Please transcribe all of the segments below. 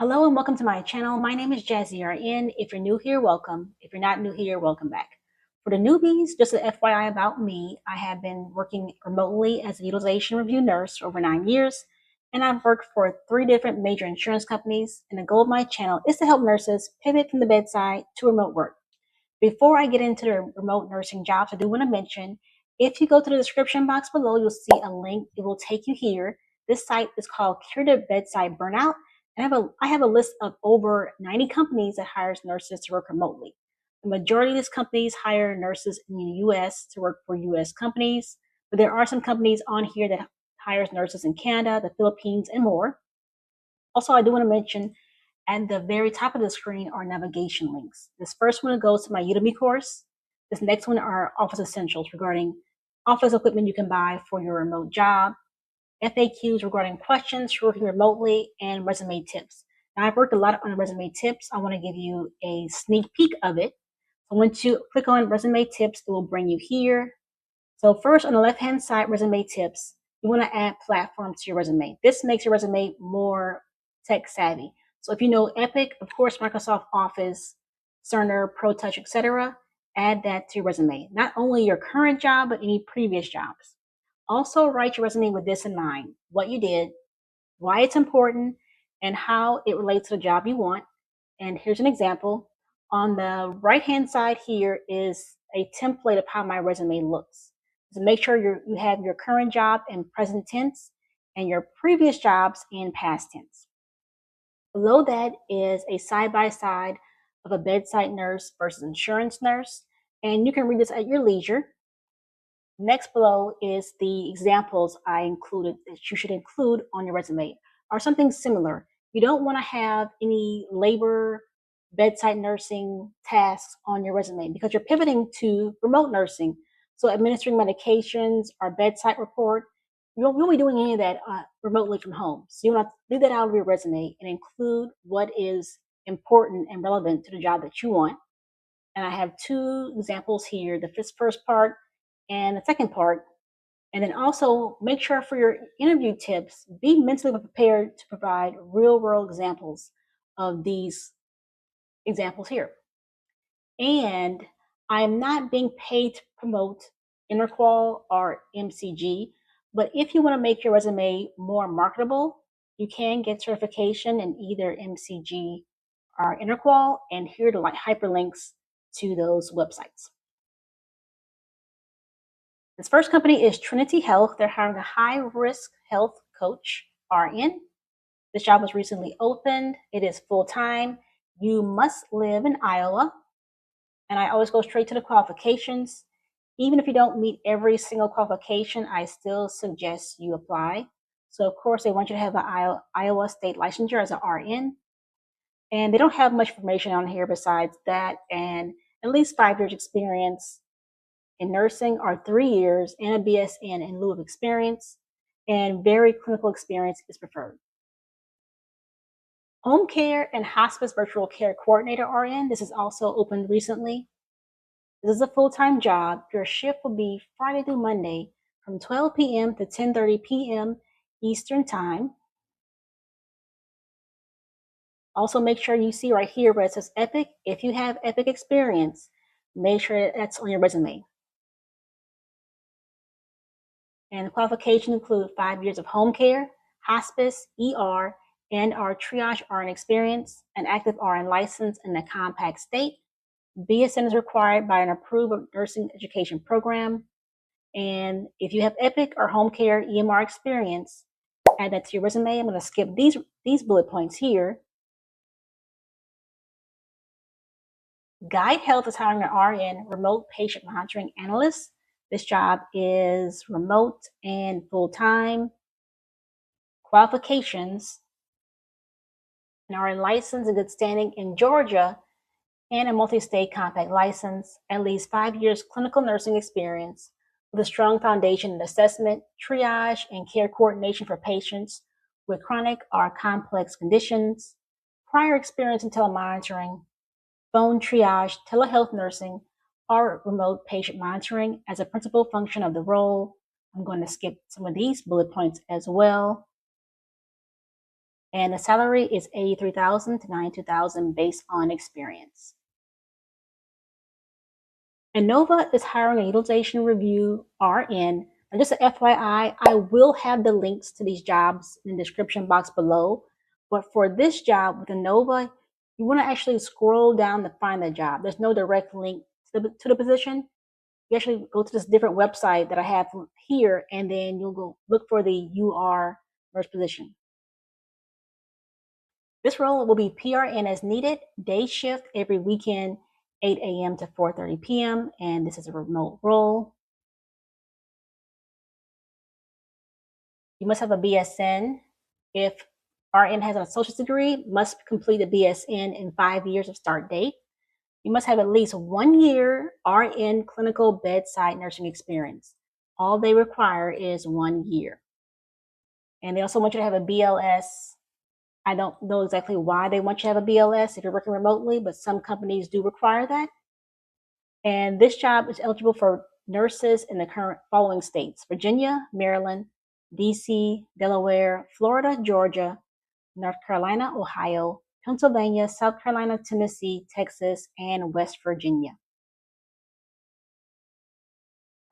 Hello and welcome to my channel. My name is Jazzy RN. If you're new here, welcome. If you're not new here, welcome back. For the newbies, just an FYI about me, I have been working remotely as a utilization review nurse for over 9 years, and I've worked for 3 different major insurance companies, and the goal of my channel is to help nurses pivot from the bedside to remote work. Before I get into the remote nursing jobs, I do want to mention, if you go to the description box below, you'll see a link. It will take you here. This site is called Curative Bedside Burnout. And I have a list of over 90 companies that hires nurses to work remotely. The majority of these companies hire nurses in the US to work for US companies, but there are some companies on here that hires nurses in Canada, the Philippines, and more. Also, I do want to mention at the very top of the screen are navigation links. This first one goes to my Udemy course. This next one are office essentials regarding office equipment you can buy for your remote job, FAQs regarding questions working remotely, and resume tips. Now, I've worked a lot on resume tips. I want to give you a sneak peek of it. So once you click on resume tips, it will bring you here. So first, on the left-hand side, resume tips, you want to add platforms to your resume. This makes your resume more tech savvy. So if you know Epic, of course, Microsoft Office, Cerner, Protouch, etc., add that to your resume. Not only your current job, but any previous jobs. Also, write your resume with this in mind: what you did, why it's important, and how it relates to the job you want. And here's an example. On the right-hand side here is a template of how my resume looks. So make sure you have your current job in present tense and your previous jobs in past tense. Below that is a side-by-side of a bedside nurse versus insurance nurse, and you can read this at your leisure. Next below is the examples I included that you should include on your resume, or something similar. You don't want to have any labor, bedside nursing tasks on your resume because you're pivoting to remote nursing. So administering medications or bedside report, you won't be doing any of that remotely from home. So you want to leave that out of your resume and include what is important and relevant to the job that you want. And I have 2 examples here, the first part and the second part. And then also make sure for your interview tips, be mentally prepared to provide real world examples of these examples here. And I'm not being paid to promote Interqual or MCG, but if you want to make your resume more marketable, you can get certification in either MCG or Interqual, and here are the hyperlinks to those websites. This first company is Trinity Health. They're hiring a high-risk health coach, RN. This job was recently opened. It is full-time. You must live in Iowa. And I always go straight to the qualifications. Even if you don't meet every single qualification, I still suggest you apply. So, of course, they want you to have an Iowa state licensure as an RN. And they don't have much information on here besides that, and at least 5 years experience in nursing or 3 years and a BSN in lieu of experience, and very clinical experience is preferred. Home care and hospice virtual care coordinator RN. This is also opened recently. This is a full-time job. Your shift will be Friday through Monday from 12 p.m. to 10:30 p.m. Eastern Time. Also, make sure you see right here where it says Epic. If you have Epic experience, make sure that's on your resume. And the qualifications include 5 years of home care, hospice, ER, and or triage RN experience, an active RN license in a compact state. BSN is required by an approved nursing education program. And if you have Epic or home care EMR experience, add that to your resume. I'm going to skip these bullet points here. Guidehealth is hiring an RN, remote patient monitoring analyst. This job is remote and full-time. Qualifications: an RN license in good standing in Georgia and a multi-state compact license, at least 5 years clinical nursing experience with a strong foundation in assessment, triage, and care coordination for patients with chronic or complex conditions, prior experience in telemonitoring, phone triage, telehealth nursing, or remote patient monitoring as a principal function of the role. I'm going to skip some of these bullet points as well. And the salary is $83,000 to $92,000 based on experience. Innova is hiring a utilization review RN. And just an FYI, I will have the links to these jobs in the description box below. But for this job with Innova, you want to actually scroll down to find the job. There's no direct link to the position. You actually go to this different website that I have here, and then you'll go look for the UR nurse position. This role will be PRN as needed, day shift every weekend, 8 a.m. to 4:30 p.m., and this is a remote role. You must have a BSN. If RN has an associate's degree, must complete a BSN in 5 years of start date. You must have at least 1 year RN clinical bedside nursing experience. All they require is 1 year. And they also want you to have a BLS. I don't know exactly why they want you to have a BLS if you're working remotely, but some companies do require that. And this job is eligible for nurses in the current following states: Virginia, Maryland, DC, Delaware, Florida, Georgia, North Carolina, Ohio, Pennsylvania, South Carolina, Tennessee, Texas, and West Virginia.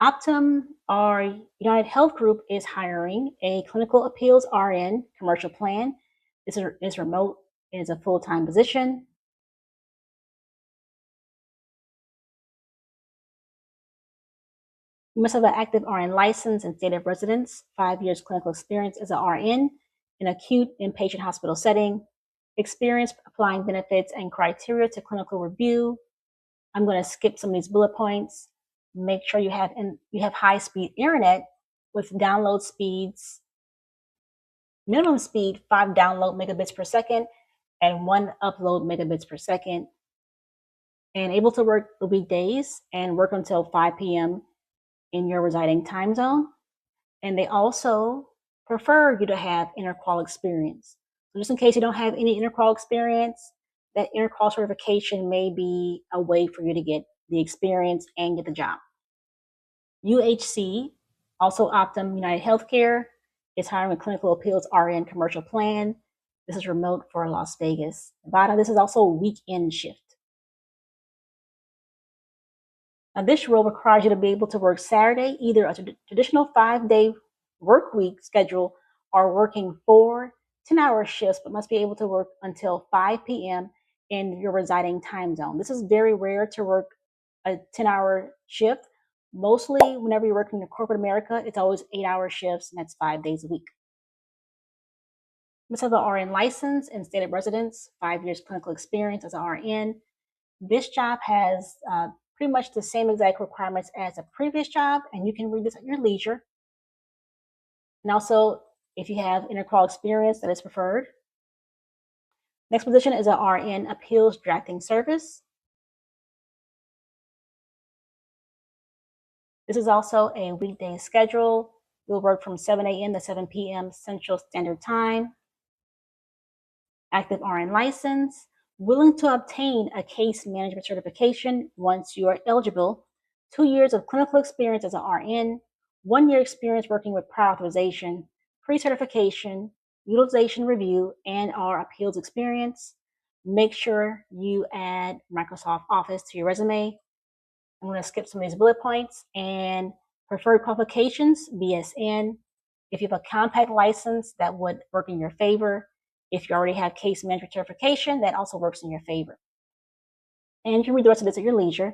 Optum, our United Health Group, is hiring a clinical appeals RN commercial plan. This is remote. It is a full-time position. You must have an active RN license and state of residence, 5 years clinical experience as an RN in acute inpatient hospital setting, experience applying benefits and criteria to clinical review. I'm going to skip some of these bullet points. Make sure you have high-speed internet with download speeds, minimum speed 5 download megabits per second and 1 upload megabits per second, and able to work the weekdays and work until 5 p.m. in your residing time zone. And they also prefer you to have interqual experience. So just in case you don't have any interqual experience, that interqual certification may be a way for you to get the experience and get the job. UHC, also Optum United Healthcare, is hiring a clinical appeals RN commercial plan. This is remote for Las Vegas, Nevada. This is also a weekend shift. Now, this role requires you to be able to work Saturday, either a traditional 5-day work week schedule or working 4 10-hour shifts, but must be able to work until 5 p.m. in your residing time zone. This is very rare to work a 10-hour shift. Mostly, whenever you're working in corporate America, it's always 8-hour shifts, and that's 5 days a week. You must have an RN license and state of residence, 5 years clinical experience as an RN. This job has pretty much the same exact requirements as a previous job, and you can read this at your leisure. And also, if you have interqual experience, that is preferred. Next position is an RN appeals drafting service. This is also a weekday schedule. You'll work from 7 a.m. to 7 p.m. Central Standard Time. Active RN license. Willing to obtain a case management certification once you are eligible. 2 years of clinical experience as an RN. 1 year experience working with prior authorization, pre-certification, utilization review, and our appeals experience. Make sure you add Microsoft Office to your resume. I'm going to skip some of these bullet points. And preferred qualifications, BSN. If you have a compact license, that would work in your favor. If you already have case management certification, that also works in your favor. And you can read the rest of this at your leisure.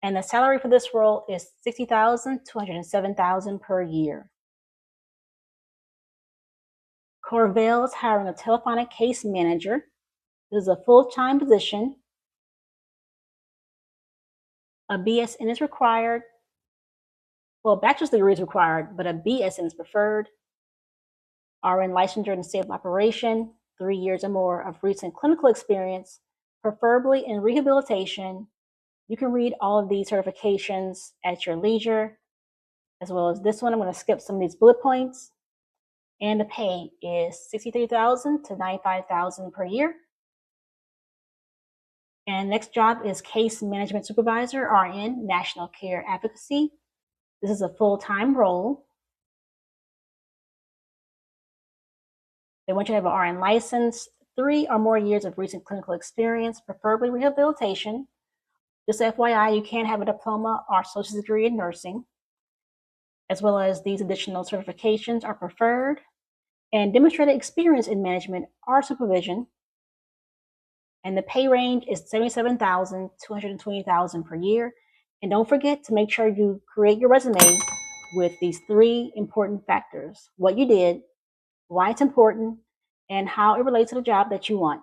And the salary for this role is $60,000 to $107,000 per year. Corvel is hiring a telephonic case manager. This is a full-time position. A BSN is required. Well, a bachelor's degree is required, but a BSN is preferred. RN licensure in state of operation, 3 years or more of recent clinical experience, preferably in rehabilitation. You can read all of these certifications at your leisure, as well as this one. I'm going to skip some of these bullet points. And the pay is $63,000 to $95,000 per year. And next job is Case Management Supervisor, RN, National Care Advocacy. This is a full-time role. They want you to have an RN license, 3 or more years of recent clinical experience, preferably rehabilitation. Just FYI, you can have a diploma or associate's degree in nursing, as well as these additional certifications are preferred, and demonstrated experience in management or supervision. And the pay range is $77,000 to $120,000 per year. And don't forget to make sure you create your resume with these 3 important factors: what you did, why it's important, and how it relates to the job that you want.